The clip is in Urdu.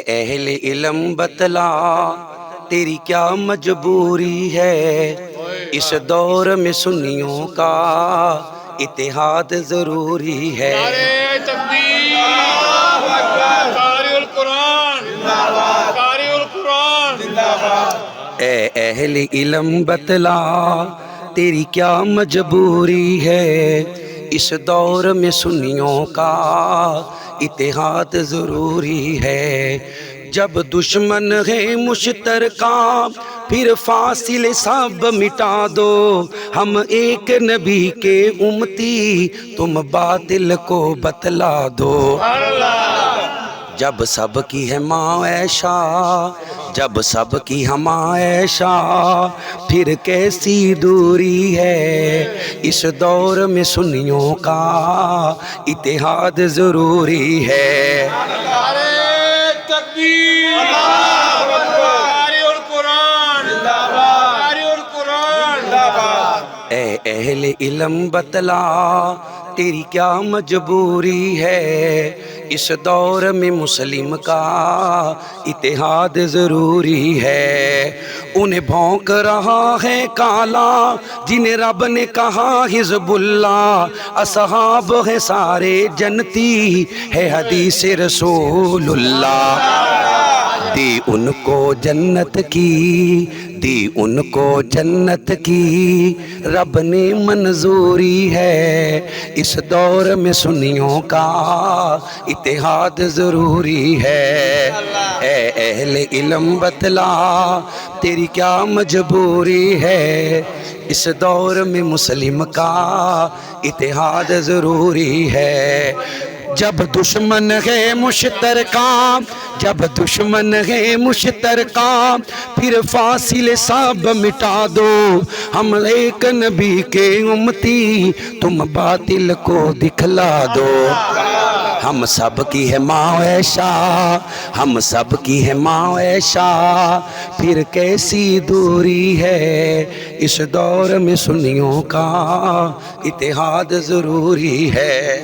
اہل علم بتلا تیری کیا مجبوری ہے، اس دور میں سنیوں کا اتحاد ضروری ہے۔ نعرہ تکبیر، قاری القرآن، قاری القرآن، اے اہل علم بتلا تیری کیا مجبوری ہے، اس دور میں سنیوں کا اتحاد ضروری ہے۔ جب دشمن ہے مشترکہ پھر فاصلے سب مٹا دو، ہم ایک نبی کے امتی تم باطل کو بتلا دو۔ جب سب کی ہے معائشہ، جب سب کی ہم عائشہ، پھر کیسی دوری ہے، اس دور میں سنیوں کا اتحاد ضروری ہے۔ نعرہ تکبیر، قاری القرآن، قاری القرآن۔ اے اہل علم بتلا تیری کیا مجبوری ہے، اس دور میں مسلم کا اتحاد ضروری ہے۔ انہیں بھونک رہا ہے کالا جنہیں رب نے کہا حزب اللہ، اصحاب ہے سارے جنتی ہے حدیث رسول اللہ۔ دی ان کو جنت کی، دی ان کو جنت کی رب نے منظوری ہے، اس دور میں سنیوں کا اتحاد ضروری ہے۔ اے اہل علم بتلا تیری کیا مجبوری ہے، اس دور میں مسلم کا اتحاد ضروری ہے۔ جب دشمن ہے مشترکہ، جب دشمن ہے مشترکہ، پھر فاصلے سب مٹا دو، ہم ایک نبی کے امتی تم باطل کو دکھلا دو۔ ہم سب کی ہے معائشہ، ہم سب کی ہے معائشہ، پھر کیسی دوری ہے، اس دور میں سنیوں کا اتحاد ضروری ہے۔